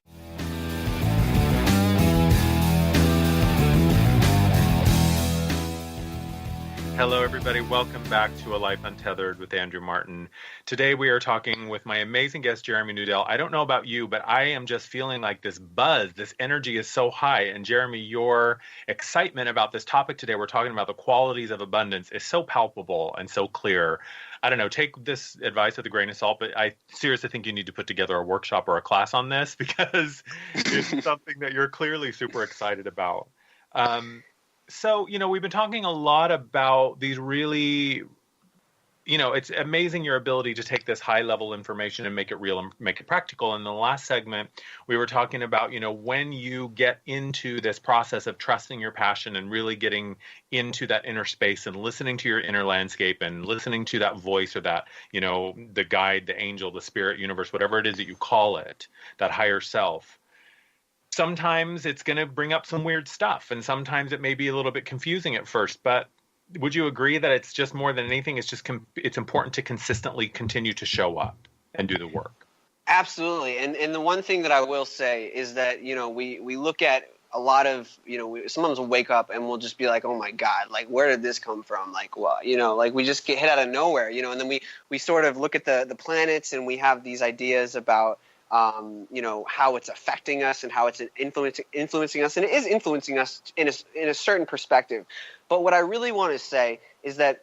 [SPEAKER 3] Hello, everybody. Welcome back to A Life Untethered with Andrew Martin. Today, we are talking with my amazing guest, Jeremy Nudell. I don't know about you, but I am just feeling like this buzz, this energy is so high. And Jeremy, your excitement about this topic today, we're talking about the qualities of abundance, is so palpable and so clear. I don't know, take this advice with a grain of salt, but I seriously think you need to put together a workshop or a class on this because it's something that you're clearly super excited about. So, we've been talking a lot about these really, it's amazing your ability to take this high level information and make it real and make it practical. In the last segment, we were talking about, when you get into this process of trusting your passion and really getting into that inner space and listening to your inner landscape and listening to that voice or that, the guide, the angel, the spirit, universe, whatever it is that you call it, that higher self. Sometimes it's going to bring up some weird stuff, and sometimes it may be a little bit confusing at first, but would you agree that it's just more than anything, it's important to consistently continue to show up and do the work?
[SPEAKER 4] Absolutely. And the one thing that I will say is that, we look at a lot of, sometimes we'll wake up and we'll just be like, oh my God, like, where did this come from? Like, what, like we just get hit out of nowhere, and then we sort of look at the planets and we have these ideas about, how it's affecting us and how it's influencing us, and it is influencing us in a certain perspective. But what I really want to say is that,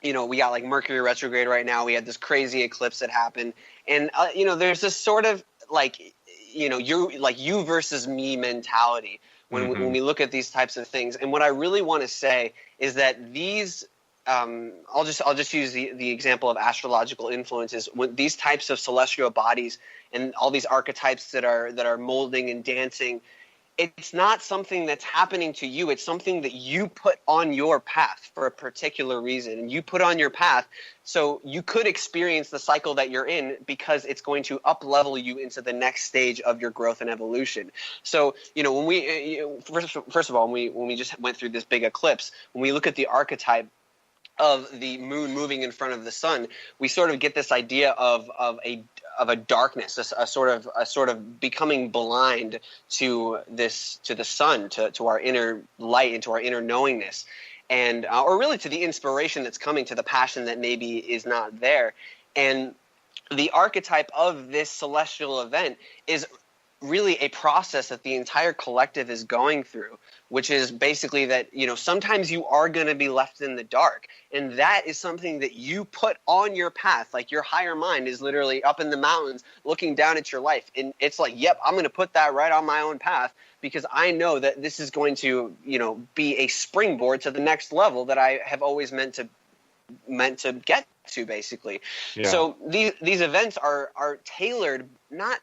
[SPEAKER 4] we got like Mercury retrograde right now. We had this crazy eclipse that happened, and there's this sort of like, you versus me mentality when we look at these types of things. And what I really want to say is that these. I'll just use the example of astrological influences. When these types of celestial bodies and all these archetypes that are molding and dancing, it's not something that's happening to you. It's something that you put on your path for a particular reason. And you put on your path so you could experience the cycle that you're in because it's going to up-level you into the next stage of your growth and evolution. So, when we first of all, when we just went through this big eclipse, when we look at the archetype of the moon moving in front of the sun, we sort of get this idea of a darkness, a sort of becoming blind to the sun, to our inner light, and to our inner knowingness, and or really to the inspiration that's coming, to the passion that maybe is not there. And the archetype of this celestial event is really a process that the entire collective is going through, which is basically that, sometimes you are going to be left in the dark. And that is something that you put on your path. Like, your higher mind is literally up in the mountains looking down at your life. And it's like, yep, I'm going to put that right on my own path because I know that this is going to, be a springboard to the next level that I have always meant to get to, basically. Yeah. So these events are tailored not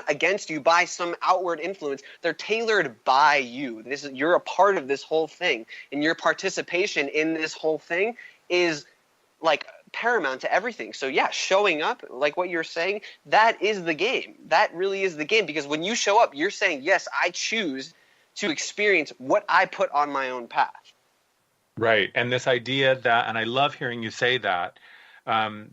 [SPEAKER 4] against you by some outward influence. They're tailored by you. You're a part of this whole thing, and your participation in this whole thing is like paramount to everything. So yeah, showing up, like what you're saying, that is the game. That really is the game, because when you show up, you're saying, yes, I choose to experience what I put on my own path.
[SPEAKER 3] Right. And this idea that, and I love hearing you say that,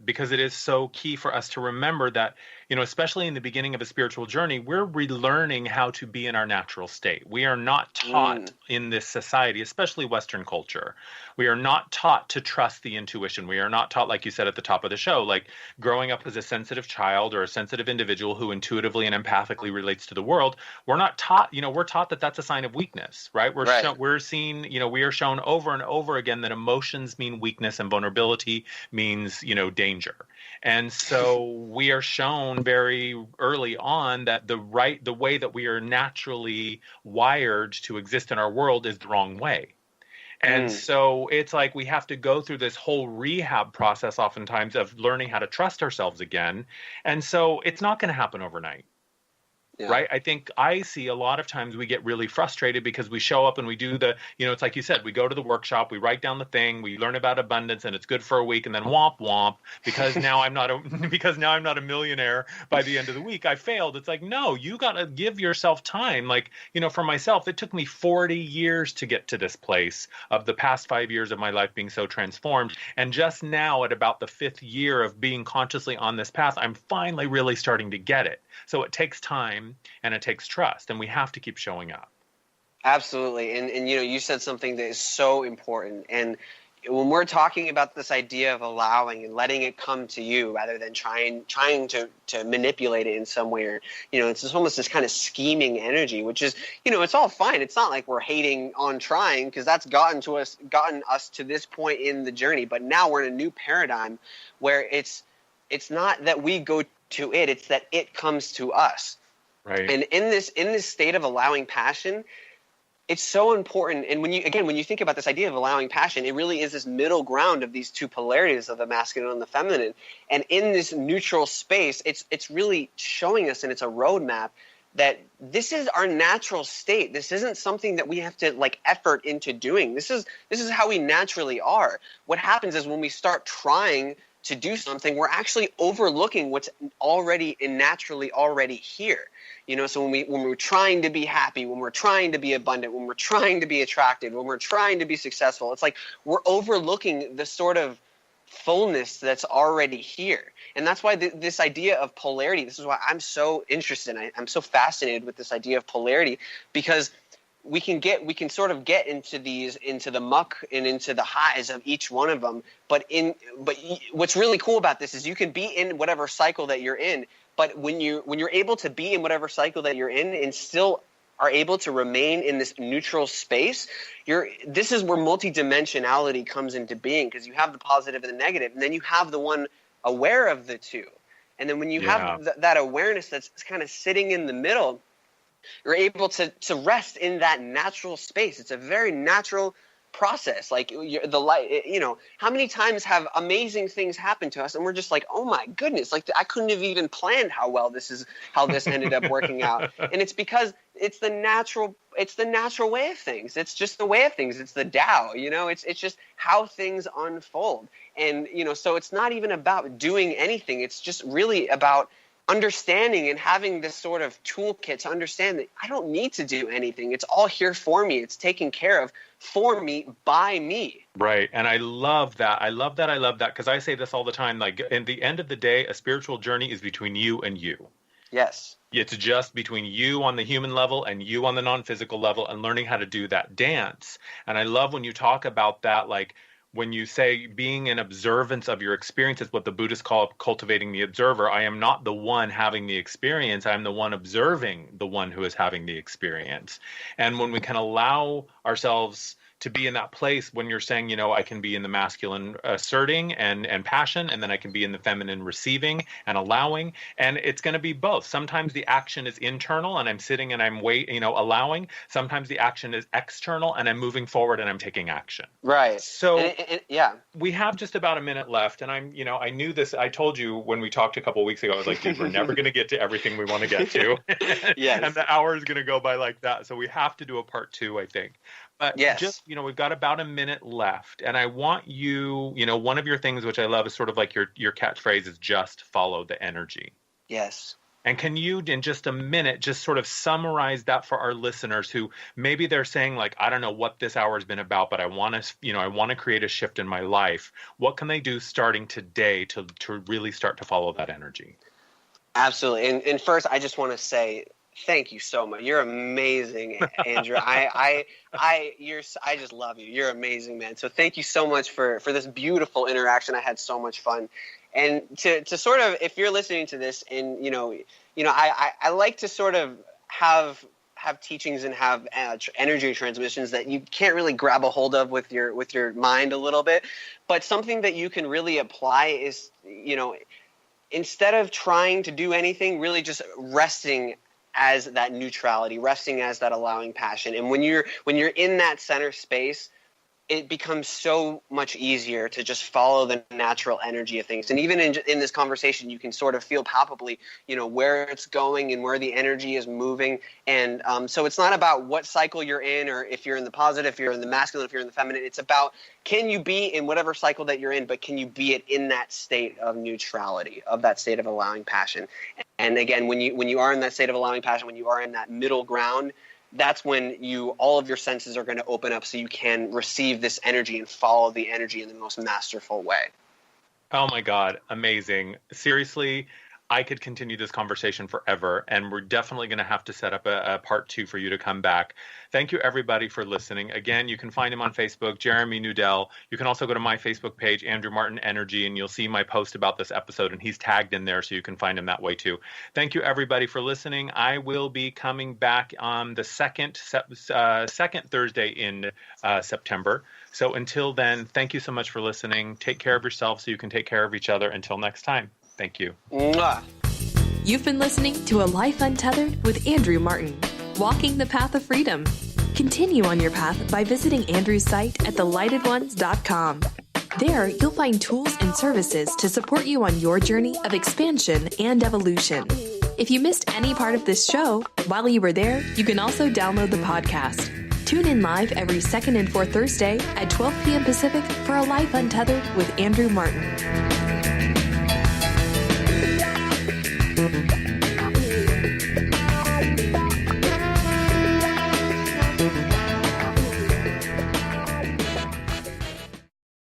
[SPEAKER 3] because it is so key for us to remember that, especially in the beginning of a spiritual journey, we're relearning how to be in our natural state. We are not taught in this society, especially Western culture. We are not taught to trust the intuition. We are not taught, like you said at the top of the show, like growing up as a sensitive child or a sensitive individual who intuitively and empathically relates to the world. We're not taught, we're taught that that's a sign of weakness, right? We're seen, we are shown over and over again that emotions mean weakness and vulnerability means, danger. And so we are shown very early on that the way that we are naturally wired to exist in our world is the wrong way. And so it's like we have to go through this whole rehab process oftentimes of learning how to trust ourselves again. And so it's not going to happen overnight. Yeah. Right. I think I see a lot of times we get really frustrated because we show up and we do it's like you said, we go to the workshop, we write down the thing, we learn about abundance and it's good for a week and then womp womp because now I'm not a millionaire by the end of the week. I failed. It's like, no, you got to give yourself time. Like, for myself, it took me 40 years to get to this place of the past 5 years of my life being so transformed. And just now at about the 5th year of being consciously on this path, I'm finally really starting to get it. So it takes time and it takes trust, and we have to keep showing up.
[SPEAKER 4] Absolutely. And you said something that is so important. And when we're talking about this idea of allowing and letting it come to you rather than trying to manipulate it in some way, or, it's just almost this kind of scheming energy, which is, it's all fine. It's not like we're hating on trying, because that's gotten us to this point in the journey. But now we're in a new paradigm where it's not that we go to it, it's that it comes to us.
[SPEAKER 3] Right.
[SPEAKER 4] And in this state of allowing passion, it's so important. And when you think about this idea of allowing passion, it really is this middle ground of these two polarities of the masculine and the feminine. And in this neutral space, it's really showing us, and it's a roadmap, that this is our natural state. This isn't something that we have to effort into doing. This is how we naturally are. What happens is when we start trying to do something, we're actually overlooking what's already and naturally already here. So when we're trying to be happy, when we're trying to be abundant, when we're trying to be attractive, when we're trying to be successful, it's like we're overlooking the sort of fullness that's already here. And that's why this idea of polarity, this is why I'm so interested. I'm so fascinated with this idea of polarity, because we can sort of get into the muck and into the highs of each one of them. But what's really cool about this is you can be in whatever cycle that you're in. But when you're able to be in whatever cycle that you're in and still are able to remain in this neutral space, this is where multidimensionality comes into being, because you have the positive and the negative, and then you have the one aware of the two. And then when you have that awareness that's kind of sitting in the middle, you're able to rest in that natural space. It's a very natural process. Like the light, how many times have amazing things happen to us and we're just like, oh my goodness, like I couldn't have even planned how this ended up working out. And it's because it's the natural way of things. It's just the way of things. It's the Tao, it's just how things unfold. And, so it's not even about doing anything. It's just really about understanding and having this sort of toolkit to understand that I don't need to do anything. It's all here for me. It's taken care of for me, by me.
[SPEAKER 3] Right. And I love that. I love that. Because I say this all the time. Like, in the end of the day, a spiritual journey is between you and you.
[SPEAKER 4] Yes.
[SPEAKER 3] It's just between you on the human level and you on the non-physical level, and learning how to do that dance. And I love when you talk about that, like, when you say being in observance of your experience is what the Buddhists call cultivating the observer. I am not the one having the experience. I am the one observing the one who is having the experience. And when we can allow ourselves to be in that place, when you're saying, I can be in the masculine asserting and passion, and then I can be in the feminine receiving and allowing, and it's going to be both. Sometimes the action is internal and I'm sitting and I'm allowing. Sometimes the action is external and I'm moving forward and I'm taking action.
[SPEAKER 4] Right.
[SPEAKER 3] So
[SPEAKER 4] yeah,
[SPEAKER 3] we have just about a minute left, and I'm, I knew this. I told you when we talked a couple of weeks ago, I was like, dude, we're never going to get to everything we want to get to.
[SPEAKER 4] Yes.
[SPEAKER 3] And the hour is going to go by like that. So we have to do a part 2, I think. But just, we've got about a minute left, and I want you, one of your things, which I love, is sort of like your catchphrase is just follow the energy.
[SPEAKER 4] Yes.
[SPEAKER 3] And can you, in just a minute, just sort of summarize that for our listeners who maybe they're saying, like, I don't know what this hour has been about, but I want to create a shift in my life. What can they do starting today to really start to follow that energy?
[SPEAKER 4] Absolutely. And first, I just want to say thank you so much. You're amazing, Andrew. I just love you. You're amazing, man. So thank you so much for this beautiful interaction. I had so much fun. And to sort of, if you're listening to this, and I like to sort of have teachings and have energy transmissions that you can't really grab a hold of with your mind a little bit, but something that you can really apply is, instead of trying to do anything, really just resting as that neutrality, resting as that allowing passion. And when you're in that center space, it becomes so much easier to just follow the natural energy of things. And even in this conversation, you can sort of feel palpably, where it's going and where the energy is moving. And so it's not about what cycle you're in, or if you're in the positive, if you're in the masculine, if you're in the feminine. It's about, can you be in whatever cycle that you're in, but can you be it in that state of neutrality, of that state of allowing passion? And again, when you are in that state of allowing passion, when you are in that middle ground, that's when all of your senses are going to open up so you can receive this energy and follow the energy in the most masterful way.
[SPEAKER 3] Oh my God, amazing. Seriously, I could continue this conversation forever, and we're definitely going to have to set up a part 2 for you to come back. Thank you, everybody, for listening. Again, you can find him on Facebook, Jeremy Nudell. You can also go to my Facebook page, Andrew Martin Energy, and you'll see my post about this episode, and he's tagged in there, so you can find him that way too. Thank you, everybody, for listening. I will be coming back on the second Thursday in September. So until then, thank you so much for listening. Take care of yourself so you can take care of each other. Until next time. Thank you.
[SPEAKER 4] Mwah.
[SPEAKER 2] You've been listening to A Life Untethered with Andrew Martin, walking the path of freedom. Continue on your path by visiting Andrew's site at thelightedones.com. There, you'll find tools and services to support you on your journey of expansion and evolution. If you missed any part of this show, while you were there, you can also download the podcast. Tune in live every second and fourth Thursday at 12 p.m. Pacific for A Life Untethered with Andrew Martin.